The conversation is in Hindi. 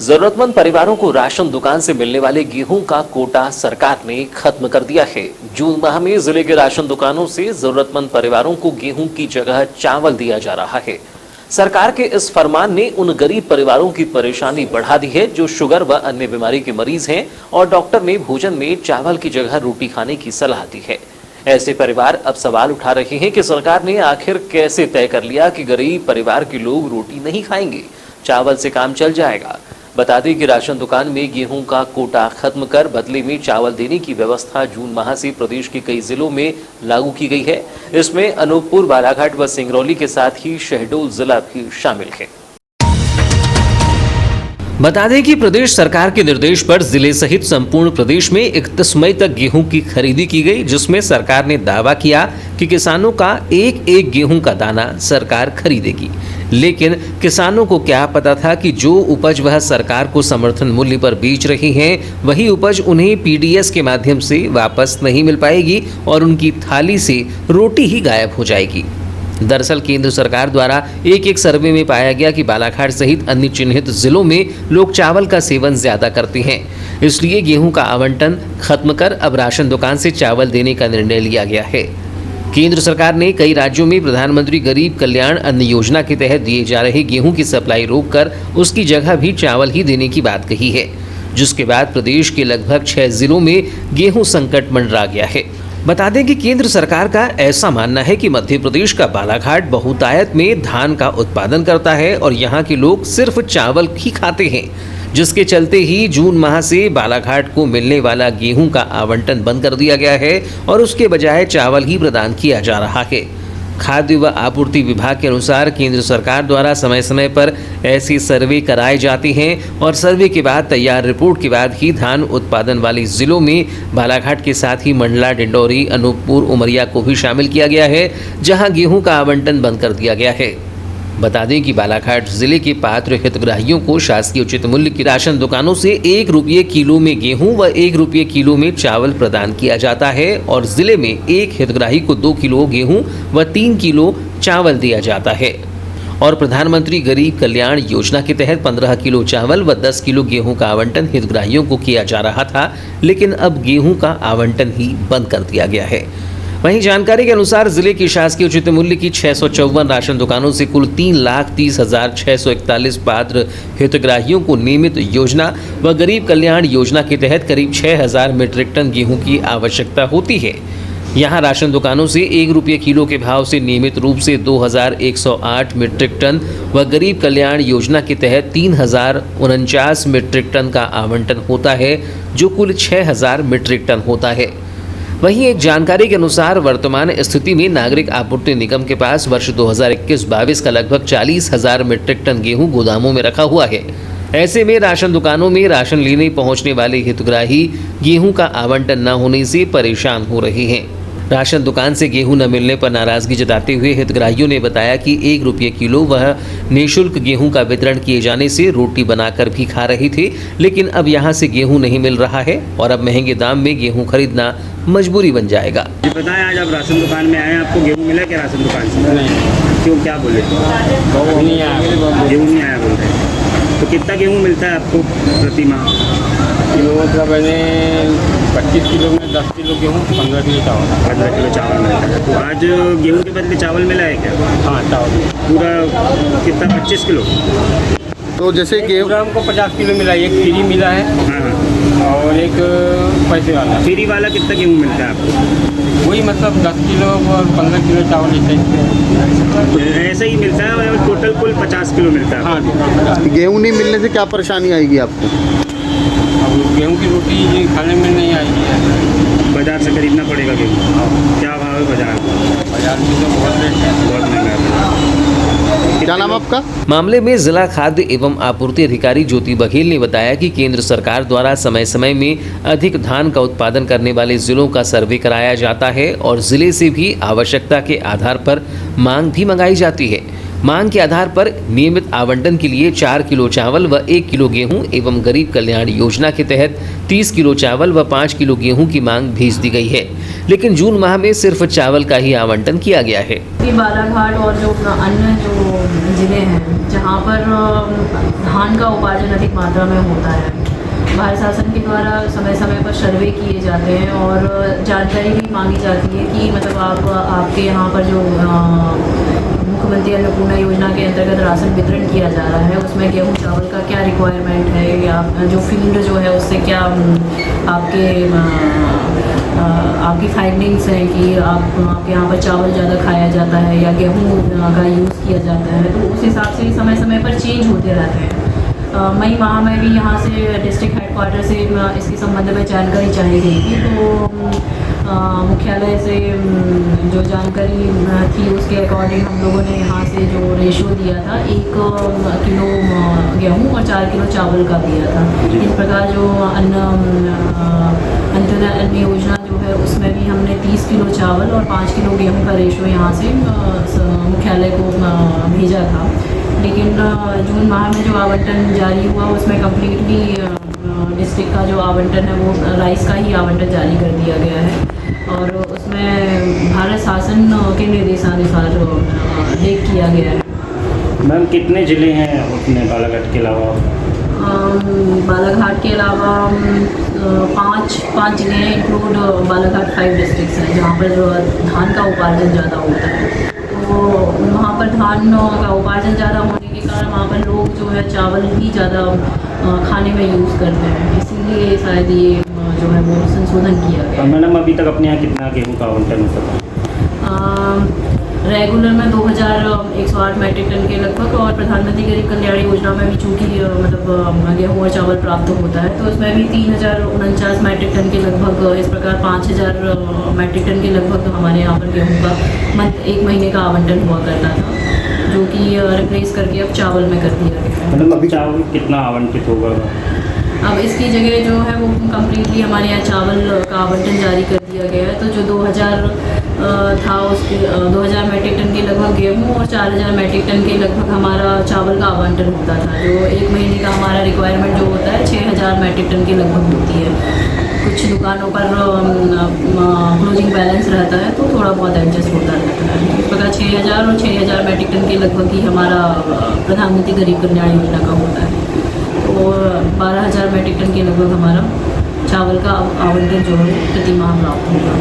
जरूरतमंद परिवारों को राशन दुकान से मिलने वाले गेहूं का कोटा सरकार ने खत्म कर दिया है। जून माह में जिले के राशन दुकानों से जरूरतमंद परिवारों को गेहूं की जगह चावल दिया जा रहा है। सरकार के इस फरमान ने उन गरीब परिवारों की परेशानी बढ़ा दी है जो शुगर व अन्य बीमारी के मरीज हैं और डॉक्टर ने भोजन में चावल की जगह रोटी खाने की सलाह दी है। ऐसे परिवार अब सवाल उठा रहे हैं कि सरकार ने आखिर कैसे तय कर लिया कि गरीब परिवार के लोग रोटी नहीं खाएंगे, चावल से काम चल जाएगा। बता दें कि राशन दुकान में गेहूं का कोटा खत्म कर बदले में चावल देने की व्यवस्था जून माह से प्रदेश के कई जिलों में लागू की गई है। इसमें अनूपपुर, बालाघाट व सिंगरौली के साथ ही शहडोल जिला भी शामिल है। बता दें कि प्रदेश सरकार के निर्देश पर जिले सहित संपूर्ण प्रदेश में 31 मई तक गेहूं की खरीदी की गई, जिसमें सरकार ने दावा किया कि किसानों का एक एक गेहूं का दाना सरकार खरीदेगी। लेकिन किसानों को क्या पता था कि जो उपज वह सरकार को समर्थन मूल्य पर बेच रही हैं, वही उपज उन्हें पीडीएस के माध्यम से वापस नहीं मिल पाएगी और उनकी थाली से रोटी ही गायब हो जाएगी। दरअसल केंद्र सरकार द्वारा एक सर्वे में पाया गया कि बालाघाट सहित अन्य चिन्हित जिलों में लोग चावल का सेवन ज्यादा करते हैं। इसलिए गेहूं का आवंटन खत्म कर अब राशन दुकान से चावल देने का निर्णय लिया गया है। केंद्र सरकार ने कई राज्यों में प्रधानमंत्री गरीब कल्याण अन्न योजना के तहत दिए जा रहे गेहूं की सप्लाई रोककर उसकी जगह भी चावल ही देने की बात कही है, जिसके बाद प्रदेश के लगभग 6 जिलों में गेहूं संकट मंडरा गया है। बता दें कि केंद्र सरकार का ऐसा मानना है कि मध्य प्रदेश का बालाघाट बहुतायत में धान का उत्पादन करता है और यहाँ के लोग सिर्फ चावल ही खाते हैं, जिसके चलते ही जून माह से बालाघाट को मिलने वाला गेहूं का आवंटन बंद कर दिया गया है और उसके बजाय चावल ही प्रदान किया जा रहा है। खाद्य व आपूर्ति विभाग के अनुसार केंद्र सरकार द्वारा समय समय पर ऐसे सर्वे कराए जाते हैं और सर्वे के बाद तैयार रिपोर्ट के बाद ही धान उत्पादन वाले जिलों में बालाघाट के साथ ही मंडला, डिंडौरी, अनूपपुर, उमरिया को भी शामिल किया गया है, जहां गेहूं का आवंटन बंद कर दिया गया है। बता दें कि बालाघाट जिले के पात्र हितग्राहियों को शासकीय उचित मूल्य की राशन दुकानों से 1 रुपये किलो में गेहूं व 1 रुपये किलो में चावल प्रदान किया जाता है और जिले में एक हितग्राही को 2 किलो गेहूं व 3 किलो चावल दिया जाता है। और प्रधानमंत्री गरीब कल्याण योजना के तहत 15 किलो चावल व 10 किलो गेहूं का आवंटन हितग्राहियों को किया जा रहा था, लेकिन अब गेहूं का आवंटन ही बंद कर दिया गया है। वहीं जानकारी के अनुसार जिले की शासकीय उचित मूल्य की 654 राशन दुकानों से कुल 3,30,641 पात्र हितग्राहियों को नियमित योजना व गरीब कल्याण योजना के तहत करीब 6,000 मीट्रिक टन गेहूं की आवश्यकता होती है। यहां राशन दुकानों से 1 रुपये किलो के भाव से नियमित रूप से 2,108 मीट्रिक टन व गरीब कल्याण योजना के तहत 3,049 मीट्रिक टन का आवंटन होता है, जो कुल 6,000 मीट्रिक टन होता है। वहीं एक जानकारी के अनुसार वर्तमान स्थिति में नागरिक आपूर्ति निगम के पास वर्ष 2021-22 का लगभग 40,000 मीट्रिक टन गेहूं गोदामों में रखा हुआ है। ऐसे में राशन दुकानों में राशन लेने पहुंचने वाले हितग्राही गेहूं का आवंटन न होने से परेशान हो रहे हैं। राशन दुकान से गेहूं न मिलने पर नाराजगी जताते हुए हितग्राहियों ने बताया कि 1 रुपये किलो वह निःशुल्क गेहूं का वितरण किए जाने से रोटी बनाकर भी खा रहे थे, लेकिन अब यहां से गेहूं नहीं मिल रहा है और अब महंगे दाम में गेहूं खरीदना मजबूरी बन जाएगा। जी बताएं, आज आप राशन दुकान में आए हैं, आपको गेहूं मिला क्या राशन दुकान से? नहीं। क्यों, क्या बोले? गेहूं नहीं आया बोल रहे हैं। तो कितना गेहूं मिलता है आपको प्रति माह? किलो मतलब मैंने 25 किलो में 10 किलो गेहूँ, 15 किलो चावल। 15 किलो चावल मिलता है। तो आज गेहूं के बदले चावल मिला है क्या? हाँ, चावल पूरा कितना? 25 किलो। तो जैसे गेहूँ हमको 50 किलो मिला, एक फ्री मिला है। हाँ, और एक पैसे वाला। फ्री वाला कितना गेहूं मिलता है आपको? वही मतलब 10 किलो और 15 किलो चावल ऐसा ही मिलता है और टोटल कुल 50 किलो मिलता है। हाँ, गेहूं नहीं मिलने से क्या परेशानी आएगी आपको? अब गेहूँ की रोटी खाने में नहीं आएगी। बाजार से खरीदना पड़ेगा गेहूँ। क्या भाव है बाजार में? तो बहुत रेट है, बहुत महंगा है। क्या नाम आपका? मामले में जिला खाद्य एवं आपूर्ति अधिकारी ज्योति बघेल ने बताया कि केंद्र सरकार द्वारा समय समय में अधिक धान का उत्पादन करने वाले जिलों का सर्वे कराया जाता है और जिले से भी आवश्यकता के आधार पर मांग भी मंगाई जाती है। मांग के आधार पर नियमित आवंटन के लिए 4 किलो चावल व 1 किलो गेहूं एवं गरीब कल्याण योजना के तहत 30 किलो चावल व 5 किलो गेहूं की मांग भेज दी गई है, लेकिन जून माह में सिर्फ चावल का ही आवंटन किया गया है। कि बालाघाट और जो अन्य जो ज़िले हैं जहाँ पर धान का उपार्जन अधिक मात्रा में होता है, भारत शासन के द्वारा समय समय पर सर्वे किए जाते हैं और जानकारी भी मांगी जाती है कि मतलब आपके यहाँ पर जो मुख्यमंत्री अन्नपूर्णा योजना के अंतर्गत राशन वितरण किया जा रहा है उसमें गेहूं चावल का क्या रिक्वायरमेंट है या जो फील्ड जो है उससे क्या आपकी फाइंडिंग्स हैं कि आपके यहाँ पर चावल ज़्यादा खाया जाता है या गेहूं का यूज़ किया जाता है, तो उस हिसाब से समय समय पर चेंज होते रहते हैं। मई माह में भी यहाँ से डिस्ट्रिक्ट हेडक्वार्टर से इसके संबंध में जानकारी चाहिए गई थी, तो मुख्यालय से जो जानकारी थी उसके अकॉर्डिंग हम लोगों ने यहाँ से जो रेशो दिया था 1 किलो गेहूँ और 4 किलो चावल का दिया था। इस प्रकार जो अंत्योदय अन्न योजना जो है उसमें भी हमने 30 किलो चावल और 5 किलो गेहूँ का रेशो यहाँ से मुख्यालय को भेजा था, लेकिन जून माह में जो आवंटन जारी हुआ उसमें कम्प्लीटली डिस्ट्रिक्ट का जो आवंटन है वो राइस का ही आवंटन जारी कर दिया गया है और उसमें भारत शासन के निर्देशानुसार लेख किया गया है। मैम कितने ज़िले हैं अपने बालाघाट के अलावा? बालाघाट के अलावा 5 ज़िले हैं, इंक्लूड बालाघाट 5 डिस्ट्रिक्ट्स हैं जहाँ पर धान का उपार्जन ज़्यादा होता है। तो वहाँ पर धान का उपार्जन ज़्यादा होने के कारण वहाँ पर लोग जो है चावल ही ज़्यादा खाने में यूज़ करते हैं, इसीलिए शायद ये जो है वो संशोधन किया गया। मैडम अभी तक अपने यहाँ कितना गेहूँ का आवंटन होता था? रेगुलर में 2108 मैट्रिक टन के लगभग और प्रधानमंत्री गरीब कल्याण योजना में भी चूँकि मतलब गेहूँ और चावल प्राप्त होता है तो उसमें भी 3049 मैट्रिक टन के लगभग, इस प्रकार 5000 मैट्रिक टन के लगभग हमारे यहाँ पर गेहूँ का एक महीने का आवंटन हुआ करता था, जो कि रिप्लेस करके अब चावल में कर दिया गया है। मतलब अभी चावल कितना आवंटित होगा? अब इसकी जगह जो है वो कम्प्लीटली हमारे यहाँ चावल का आवंटन जारी कर दिया गया है, तो जो 2000 था उसके 2000 मैट्रिक टन के लगभग गेहूँ और 4000 मैट्रिक टन के लगभग हमारा चावल का आवंटन होता था, जो एक महीने का हमारा रिक्वायरमेंट जो होता है 6000 मैट्रिक टन के लगभग होती है। कुछ दुकानों पर क्लोजिंग बैलेंस रहता है तो थोड़ा बहुत एडजस्ट होता रहता है। इस प्रकार 6000 और 6000 मैट्रिक टन के लगभग ही हमारा प्रधानमंत्री गरीब कल्याण योजना का होता है, और 12000 मैट्रिक टन के लगभग हमारा चावल का आवंटन जो है प्रति माह प्राप्त होगा।